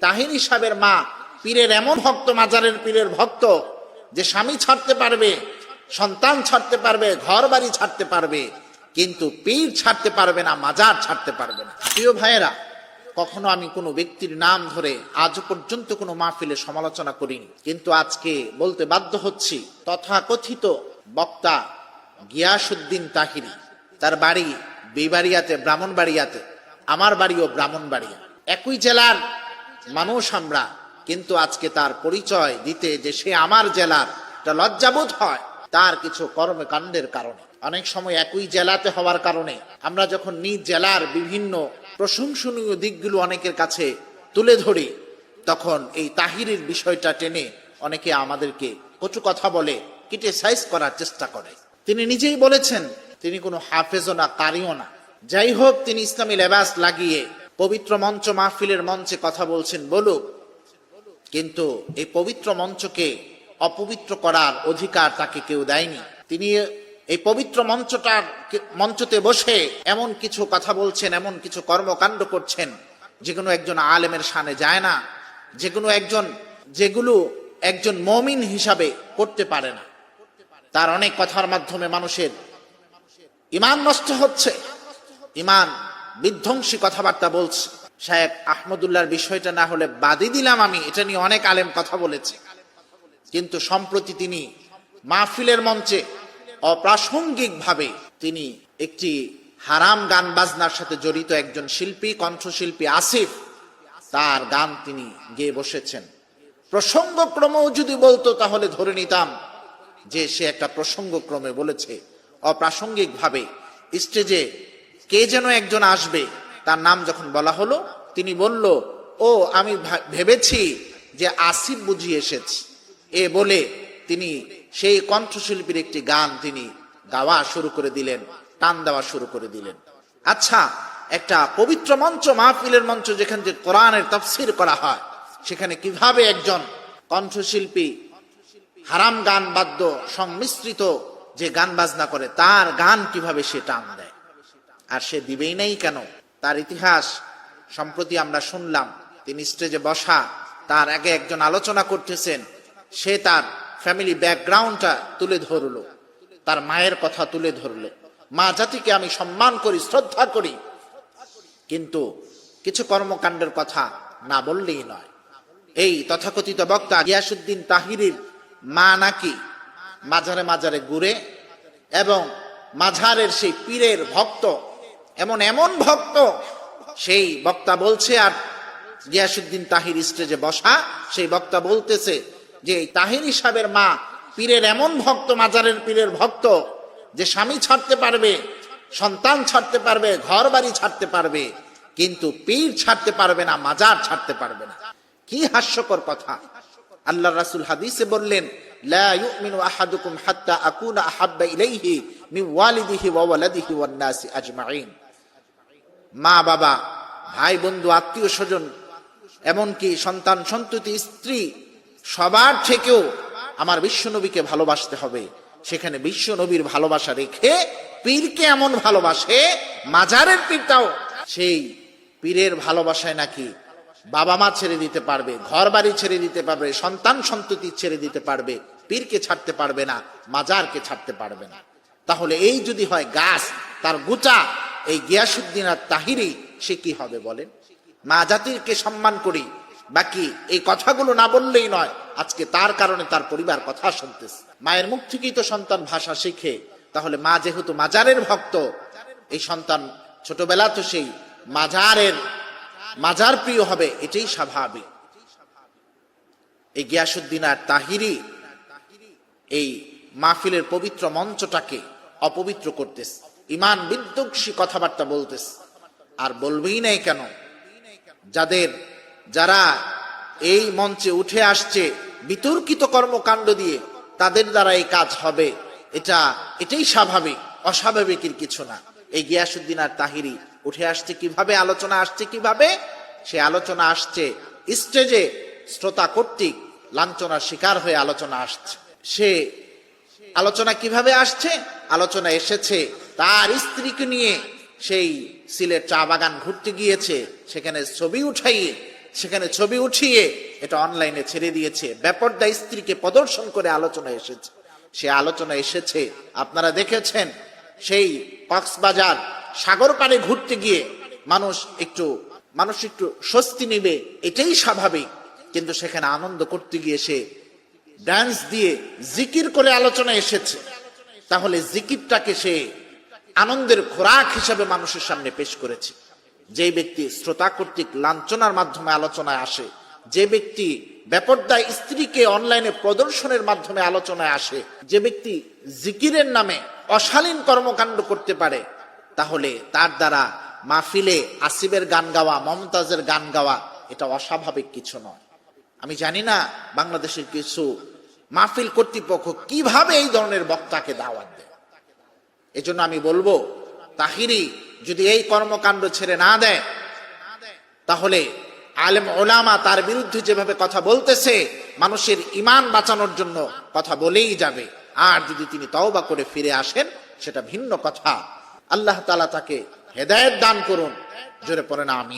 তাহিনী সাহেবের মা পীরের এমন ভক্ত, মাজারের পীরের ভক্ত, যে স্বামী ছাড়তে পারবে, সন্তান ছাড়তে পারবে, ঘর বাড়ি ছাড়তে পারবে, কিন্তু পীর ছাড়তে পারবে না, মাজার ছাড়তে পারবে না। প্রিয় ভাইয়েরা, কখনো আমি কোনো ব্যক্তির নাম ধরে আজ পর্যন্ত কোনো মাহফিলে সমালোচনা করিনি, কিন্তু আজকে বলতে বাধ্য হচ্ছি। তথাকথিত বক্তা গিয়াসউদ্দিন তাহিরি, তার বাড়ি বিবাড়িয়াতে, ব্রাহ্মণবাড়িয়াতে, আমার বাড়িও ব্রাহ্মণবাড়িয়া, একই জেলার মানুষ আমরা, কিন্তু আজকে তার পরিচয় দিতে যে সে আমার জেলার, এটা লজ্জাবোধ হয় তার কিছু কর্মকাণ্ডের কারণে। অনেক সময় একই জেলাতে হওয়ার কারণে আমরা যখন নিজ জেলার বিভিন্ন প্রশংসনীয় দিকগুলো অনেকের কাছে তুলে ধরি, তখন এই তাহিরির বিষয়টা টেনে অনেকে আমাদেরকে কটু কথা বলে, ক্রিটিসাইজ করার চেষ্টা করে। তিনি নিজেই বলেছেন তিনি কোনো হাফেজও না, কারিও না। যাই হোক, তিনি ইসলামী লেবাস লাগিয়ে পবিত্র মঞ্চ, মাহফিলের মঞ্চে কথা বলছেন বলুক, কিন্তু এই পবিত্র মঞ্চকে অপবিত্র করার অধিকার তাকে কেউ দেয়নি। তিনি এই পবিত্র মঞ্চতে বসে এমন কিছু কথা বলছেন, এমন কিছু কর্মকাণ্ড করছেন যেগুলো একজন আলেমের শানে যায় না, যেগুলো একজন মুমিন হিসাবে করতে পারে না। তার অনেক কথার মাধ্যমে মানুষের ঈমান নষ্ট হচ্ছে, ঈমান বিধ্বংসী কথাবার্তা বলছে। শায়েখ আহমদুল্লাহর বিষয়টা না হলে বাদই দিলাম আমি, এটা নিয়ে অনেক আলেম কথা বলেছে, কিন্তু সম্প্রতি তিনি মাহফিলের মঞ্চে অপ্রাসঙ্গিক ভাবে তিনি একটি হারাম গান বাজনার সাথে জড়িত একজন শিল্পী, কণ্ঠশিল্পী আসিফ, তার গান তিনি গেয়ে বসেছেন। প্রসঙ্গক্রমেও যদি বলতো তাহলে ধরে নিতাম যে সে একটা প্রসঙ্গক্রমে বলেছে। অপ্রাসঙ্গিক ভাবে স্টেজে কে যেন একজন আসবে, তার নাম যখন বলা হলো, তিনি বলল, ও আমি ভেবেছি যে আসিফ বুঝি এসেছে, এ বলে তিনি সেই কণ্ঠশিল্পীর একটি গান তিনি গাওয়া শুরু করে দিলেন, টান দেওয়া শুরু করে দিলেন। আচ্ছা, একটা পবিত্র মঞ্চ, মাহফিলের মঞ্চ, যেখানে যে কোরআনের তাফসীর করা হয়, সেখানে কিভাবে একজন কণ্ঠশিল্পী হারাম গান বাদ্য সংমিশ্রিত যে গান বাজনা করে, তার গান কিভাবে সে টান দেয়? আর সে দিবেই নাই কেন? তার ইতিহাস সম্প্রতি আমরা শুনলাম। তিনি স্টেজে বসা, তার আগে একজন আলোচনা করতেছেন, সে তার ফ্যামিলি ব্যাকগ্রাউন্ডটা তুলে ধরলো, তার মায়ের কথা তুলে ধরলো। মা জাতিকে আমি সম্মান করি, শ্রদ্ধা করি, কিন্তু কিছু কর্মকাণ্ডের কথা না বললেই নয়। এই তথাকথিত বক্তা গিয়াসউদ্দিন তাহিরির মা নাকি মাজারে মাজারে ঘুরে এবং মাজারের সেই পীরের ভক্ত, এমন ভক্ত, সেই বক্তা বলছে, আর গিয়াসউদ্দিন তাহির স্টেজে বসা, সেই বক্তা বলতেছে যে তাহিরি সাহেবের মা পীরের এমন ভক্ত, মাজারের পীরের ভক্ত, যে স্বামী ছাড়তে পারবে, সন্তান ছাড়তে পারবে, ঘর বাড়ি ছাড়তে পারবে, কিন্তু পীর ছাড়তে পারবে না, মাজার ছাড়তে পারবে না। কি হাস্যকর কথা! আল্লাহ রাসূল হাদিসে বললেন, লা ইউমিনু আহাদুকুম হাত্তা আকুনা আহাব্বা ইলাইহি মিন ওয়ালিদিহি ওয়া ওয়ালাদিহি ওয়ান নাসি আজমাইন। মা বাবা, ভাই বন্ধু, আত্মীয় স্বজন, এমনকি সন্তান সন্ততি, স্ত্রী, সবার থেকেও আমার বিশ্বনবীকে ভালোবাসতে হবে। সেখানে বিশ্বনবীর ভালোবাসা রেখে পীরকে এমন ভালোবাসে, মাজারের পীরটাও সেই পীরের ভালোবাসায় নাকি বাবা মা ছেড়ে দিতে পারবে, ঘর বাড়ি ছেড়ে দিতে পারবে, সন্তান সন্ততি ছেড়ে দিতে পারবে, পীরকে ছাড়তে পারবে না, মাজারকে ছাড়তে পারবে না। তাহলে এই যদি হয় গাছ, তার গোটা এই গিয়াসউদ্দিন আর তাহিরি, সে কি হবে বলেন? মা জাতিকে সম্মান করি, বাকি এই কথাগুলো না বললেই নয়। আজকে তার কারণে তার পরিবার কথা শুনতেছে। মায়ের মুখ থেকেই তো সন্তান ভাষা শিখে, তাহলে মা যেহেতু মাজারের ভক্ত, এই সন্তান ছোটবেলা তো সেই মাজার প্রিয় হবে, এটাই স্বাভাবিক। এই গিয়াসউদ্দিন আর তাহিরি এই মাহফিলের পবিত্র মঞ্চটাকে অপবিত্র করতেছে, ঈমান বিধ্বংসী কথাবার্তা বলতেছে। আর বলবেই নাই কেন? যারা এই মঞ্চে উঠে আসছে বিতর্কিত কর্মকাণ্ড দিয়ে, তাদের দ্বারা এই কাজ হবে, এটাই স্বাভাবিক, অস্বাভাবিকের কিছু না। এই গিয়াসউদ্দিন আর তাহিরি উঠে আসছে কিভাবে? আলোচনা আসছে কিভাবে? সে আলোচনা আসছে স্টেজে শ্রোতা কর্তৃক লাঞ্ছনার শিকার হয়ে আলোচনা আসছে। সে আলোচনা কিভাবে আসছে? আলোচনা এসেছে তার স্ত্রীকে নিয়ে, সেই সিলেট চা বাগান ঘুরতে গিয়েছে, সেখানে ছবি উঠাইয়ে সেখানে ছবি উঠিয়ে এটা অনলাইনে ছেড়ে দিয়েছে, বেপরদা স্ত্রীকে প্রদর্শন করে আলোচনা এসেছে। সে আলোচনা এসেছে, আপনারা দেখেছেন, সেই কক্সবাজার সাগর পাড়ে ঘুরতে গিয়ে মানুষ একটু স্বস্তি নিবে, এটাই স্বাভাবিক। কিন্তু সেখানে আনন্দ করতে গিয়ে সে ডান্স দিয়ে জিকির করে আলোচনা এসেছে। তাহলে জিকিরটাকে সে আনন্দের খোরাক হিসাবে মানুষের সামনে পেশ করেছে। যে ব্যক্তি শ্রোতা কর্তৃক লাঞ্ছনার মাধ্যমে আলোচনায় আসে, যে ব্যক্তি বেপরদায় স্ত্রীকে অনলাইনে প্রদর্শনের মাধ্যমে আলোচনায় আসে, যে ব্যক্তি জিকিরের নামে অশালীন কর্মকাণ্ড করতে পারে, তাহলে তার দ্বারা মাহফিলে আসিফের গান গাওয়া, মমতাজের গান গাওয়া এটা অস্বাভাবিক কিছু নয়। আমি জানি না বাংলাদেশের কিছু মাহফিল কর্তৃপক্ষ কিভাবে এই ধরনের বক্তাকে দাওয়াত দেয়। এজন্য আমি বলবো, তাহিরি যদি এই কর্মকাণ্ড ছেড়ে না দেয়, তাহলে আলেম ওলামা তার বিরুদ্ধে যেভাবে কথা বলতেছে, মানুষের ঈমান বাঁচানোর জন্য কথা বলেই যাবে। আর যদি তিনি তওবা করে ফিরে আসেন, সেটা ভিন্ন কথা। আল্লাহ তাআলা তাকে হেদায়েত দান করুন। জোরে পড়েন আমিন।